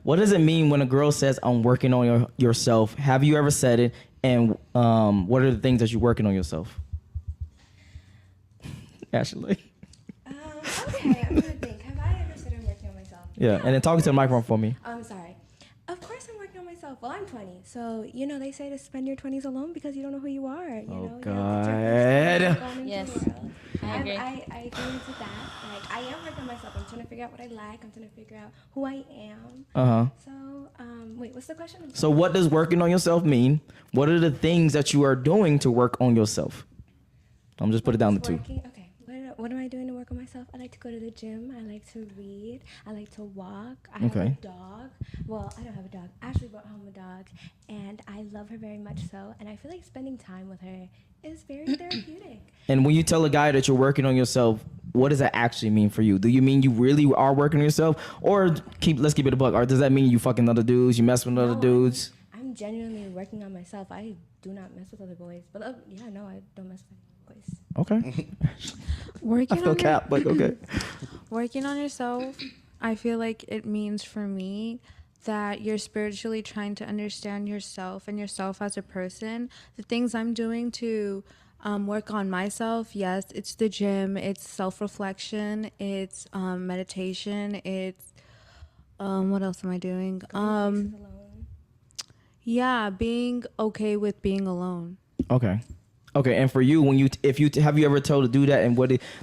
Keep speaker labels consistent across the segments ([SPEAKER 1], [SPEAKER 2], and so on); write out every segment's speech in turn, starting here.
[SPEAKER 1] What does it mean when a girl says, I'm working on yourself? Have you ever said it? And what are the things that you're working on yourself? Ashley.
[SPEAKER 2] Okay, I'm gonna think. Have I ever said I'm working on myself?
[SPEAKER 1] Yeah, and then talking to the microphone for me.
[SPEAKER 2] I'm sorry. Of course I'm working on myself. Well, I'm 20, so you know they say to spend your 20s alone because you don't know who you are. You know,
[SPEAKER 1] God.
[SPEAKER 2] Yes.
[SPEAKER 3] I agree.
[SPEAKER 2] I agree to that. Like I am working on myself. I'm trying to figure out what I like. I'm trying to figure out who I am. So, wait, what's the question?
[SPEAKER 1] So what does working on yourself mean? What are the things that you are doing to work on yourself? I'm just put it down to two.
[SPEAKER 2] Okay. What am I doing to work on myself? I like to go to the gym. I like to read. I like to walk. I have a dog. Well, I don't have a dog. Ashley brought home a dog, and I love her very much so. And I feel like spending time with her is very therapeutic.
[SPEAKER 1] And when you tell a guy that you're working on yourself, what does that actually mean for you? Do you mean you really are working on yourself, or let's keep it a buck? Or does that mean you fucking other dudes? You mess with other dudes?
[SPEAKER 2] I'm genuinely working on myself. I do not mess with other boys. But I don't mess with other boys.
[SPEAKER 1] Okay.
[SPEAKER 4] Working
[SPEAKER 1] I feel cap, but okay.
[SPEAKER 4] Working on yourself, I feel like it means for me that you're spiritually trying to understand yourself and yourself as a person. The things I'm doing to work on myself, yes, it's the gym, it's self-reflection, it's meditation, it's what else am I doing? Yeah, being okay with being alone.
[SPEAKER 1] Okay, and for you, have you ever told to do that, and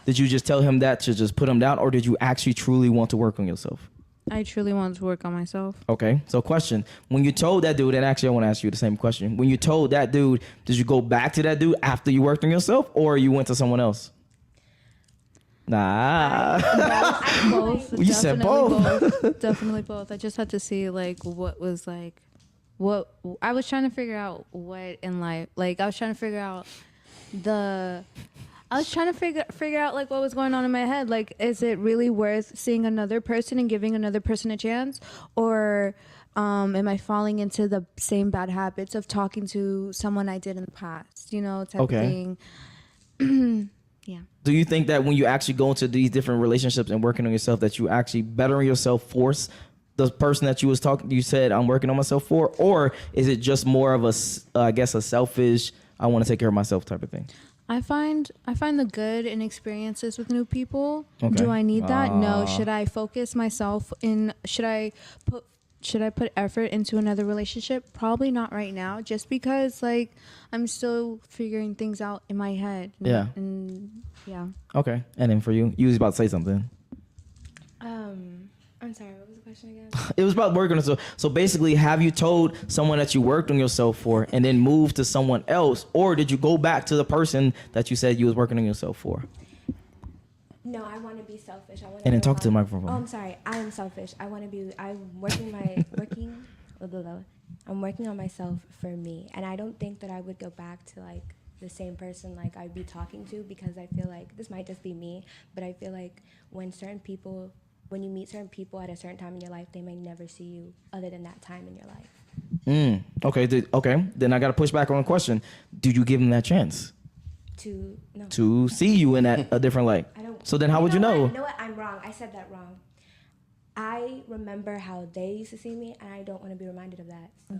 [SPEAKER 1] did you just tell him that to just put him down, or did you actually truly want to work on yourself?
[SPEAKER 4] I truly want to work on myself.
[SPEAKER 1] Okay, so question: when you told that dude, and actually I want to ask you the same question. When you told that dude, did you go back to that dude after you worked on yourself, or you went to someone else? Nah.
[SPEAKER 4] Both.
[SPEAKER 1] You said both.
[SPEAKER 4] Definitely both. I just had to see what I was trying to figure out what in life, like I was trying to figure out figure out like what was going on in my head. Like, is it really worth seeing another person and giving another person a chance, or am I falling into the same bad habits of talking to someone I did in the past, type of thing. Yeah.
[SPEAKER 1] Do you think that when you actually go into these different relationships and working on yourself, that you actually bettering yourself force the person that you said I'm working on myself for, or is it just more of a selfish, I want to take care of myself type of thing?
[SPEAKER 4] I find the good in experiences with new people.
[SPEAKER 1] Okay.
[SPEAKER 4] Do I need that? No. Should I focus myself in? Should I put effort into another relationship? Probably not right now, just because like I'm still figuring things out in my head. And yeah.
[SPEAKER 1] Okay. And then for you, you was about to say something.
[SPEAKER 2] I'm sorry, what was the question again?
[SPEAKER 1] It was about working on yourself. So basically, have you told someone that you worked on yourself for and then moved to someone else, or did you go back to the person that you said you was working on yourself for?
[SPEAKER 2] No, I want to be selfish.
[SPEAKER 1] And then talk to the microphone.
[SPEAKER 2] Oh, I'm sorry. I am selfish. I'm working on myself for me, and I don't think that I would go back to like the same person like I'd be talking to, because I feel like this might just be me, but I feel like when you meet certain people at a certain time in your life, they may never see you other than that time in your life.
[SPEAKER 1] Okay. Then I got to push back on the question. Did you give them that chance? To see you in a different light? I don't. So then how would you know?
[SPEAKER 2] You know what? I'm wrong. I said that wrong. I remember how they used to see me, and I don't want to be reminded of that. So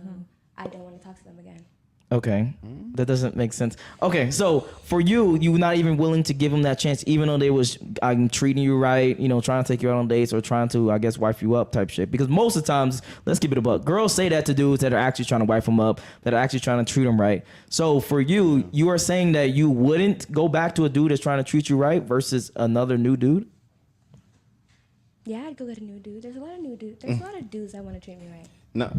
[SPEAKER 2] I don't want to talk to them again.
[SPEAKER 1] Okay, that doesn't make sense. Okay, so for you were not even willing to give them that chance, even though they was treating you right, trying to take you out on dates or trying to, I guess, wife you up type shit. Because most of the times, let's keep it a buck, girls say that to dudes that are actually trying to wife them up, that are actually trying to treat them right. So for you, you are saying that you wouldn't go back to a dude that's trying to treat you right versus another new dude?
[SPEAKER 2] Yeah, I'd go get a new dude. There's a lot of new dudes. There's a lot of dudes that want to treat me right.
[SPEAKER 5] No,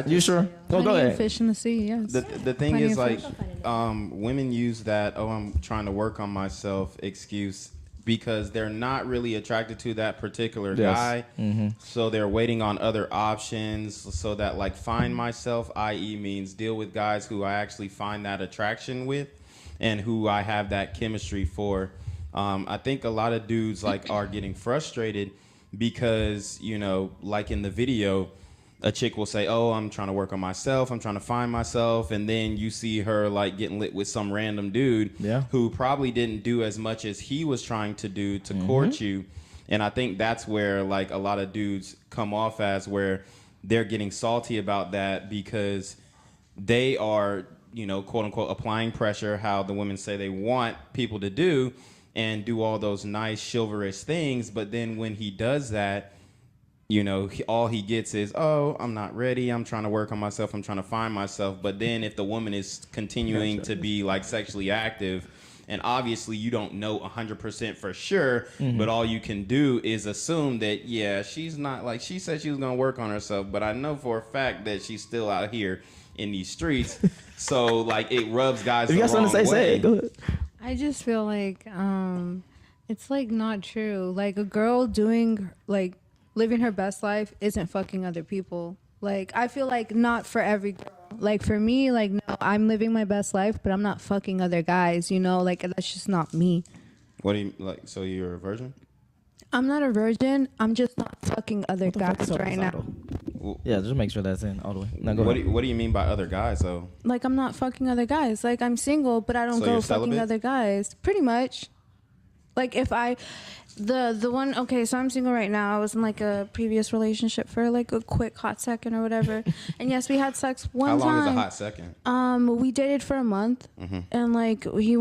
[SPEAKER 1] you sure? Go ahead.
[SPEAKER 4] Fish in the sea, yes.
[SPEAKER 5] The thing is, like, women use that, I'm trying to work on myself excuse because they're not really attracted to that particular guy. Mm-hmm. So they're waiting on other options so that, like, find myself, i.e. means deal with guys who I actually find that attraction with and who I have that chemistry for. I think a lot of dudes, like, are getting frustrated because, like in the video, a chick will say, oh, I'm trying to work on myself, I'm trying to find myself, and then you see her like getting lit with some random dude who probably didn't do as much as he was trying to do to court you. And I think that's where like a lot of dudes come off as, where they're getting salty about that because they are, you know, quote unquote, applying pressure, how the women say they want people to do, and do all those nice chivalrous things. But then when he does that, you know, all he gets is, oh, I'm not ready. I'm trying to work on myself. I'm trying to find myself. But then if the woman is continuing to be like sexually active, and obviously you don't know 100% for sure, but all you can do is assume that, yeah, she's not, like, she said she was going to work on herself, but I know for a fact that she's still out here in these streets. So, like, it rubs guys the wrong way. If you got something to say it. Go ahead.
[SPEAKER 4] I just feel like it's like not true. Like a girl doing like living her best life isn't fucking other people. Like I feel like not for every girl. Like for me, like no, I'm living my best life, but I'm not fucking other guys, you know? Like that's just not me.
[SPEAKER 5] What do you like? So you're a virgin?
[SPEAKER 4] I'm not a virgin. I'm just not fucking other guys right now.
[SPEAKER 1] Yeah, just make sure that's in all the way. Now go ahead.
[SPEAKER 5] What do you mean by other guys though?
[SPEAKER 4] Like I'm not fucking other guys. Like I'm single, but I don't go fucking other guys. Pretty much. Like if I the one, okay, so I'm single right now. I was in like a previous relationship for like a quick hot second or whatever. And yes, we had sex one time.
[SPEAKER 5] How long is a hot second?
[SPEAKER 4] We dated for a month, and like we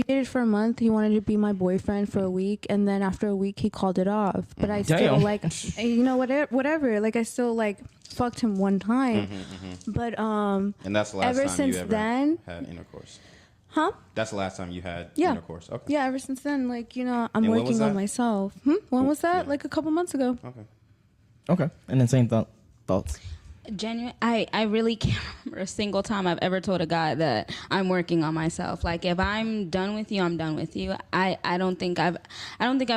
[SPEAKER 4] dated for a month. He wanted to be my boyfriend for a week, and then after a week he called it off. But I still like, you know, whatever. Like I still like fucked him one time, but
[SPEAKER 5] and that's the last
[SPEAKER 4] ever
[SPEAKER 5] time
[SPEAKER 4] since
[SPEAKER 5] you ever
[SPEAKER 4] then
[SPEAKER 5] had intercourse.
[SPEAKER 4] Huh?
[SPEAKER 5] That's the last time you had
[SPEAKER 4] Yeah.
[SPEAKER 5] intercourse. Okay.
[SPEAKER 4] Yeah, ever since then, like, you know, I'm
[SPEAKER 5] And when was
[SPEAKER 4] working on
[SPEAKER 5] that?
[SPEAKER 4] myself. When was that?
[SPEAKER 5] Yeah.
[SPEAKER 4] Like a couple months ago.
[SPEAKER 5] Okay.
[SPEAKER 1] Okay. And then same thoughts.
[SPEAKER 3] Genuine, I really can't remember a single time I've ever told a guy that I'm working on myself. Like if I'm done with you, I'm done with you. I don't think I've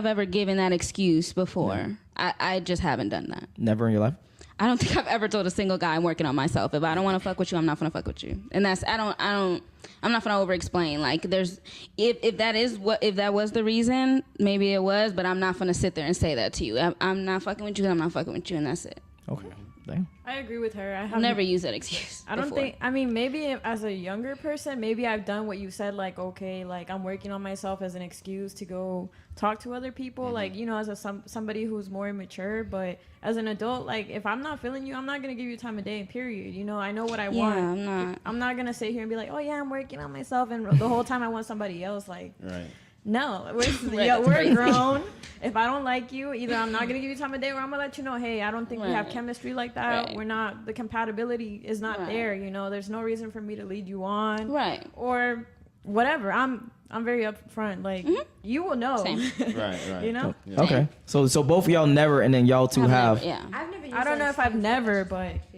[SPEAKER 3] ever given that excuse before. I just haven't done that.
[SPEAKER 1] Never in your life?
[SPEAKER 3] I don't think I've ever told a single guy I'm working on myself. If I don't want to fuck with you, I'm not gonna fuck with you. And that's I'm not gonna over explain. Like there's if that was the reason, maybe it was, but I'm not gonna sit there and say that to you. I'm not fucking with you, I'm not fucking with you, and that's it.
[SPEAKER 1] Okay. Damn.
[SPEAKER 6] I agree with her.
[SPEAKER 3] I've never used that excuse.
[SPEAKER 6] I don't
[SPEAKER 3] before.
[SPEAKER 6] think. I mean, maybe as a younger person, maybe I've done what you said. Like, okay, like I'm working on myself as an excuse to go talk to other people. Like, you know, as somebody who's more mature. But as an adult, like if I'm not feeling you, I'm not gonna give you time of day. Period. You know, I know what I want. I'm not gonna sit here and be like, oh yeah, I'm working on myself, and the whole time I want somebody else. Like,
[SPEAKER 5] right.
[SPEAKER 6] No, we're grown. If I don't like you, either I'm not gonna give you time of day, or I'm gonna let you know, hey, I don't think we have chemistry like that.
[SPEAKER 3] Right.
[SPEAKER 6] We're not. The compatibility is not there. You know, there's no reason for me to lead you on.
[SPEAKER 3] Right.
[SPEAKER 6] Or whatever. I'm very upfront. Like you will know.
[SPEAKER 3] Same.
[SPEAKER 5] Right.
[SPEAKER 6] You know.
[SPEAKER 1] Yeah. Okay. So both of y'all never, and then y'all two have.
[SPEAKER 3] Yeah.
[SPEAKER 2] I've never used
[SPEAKER 6] I don't know if I've never, but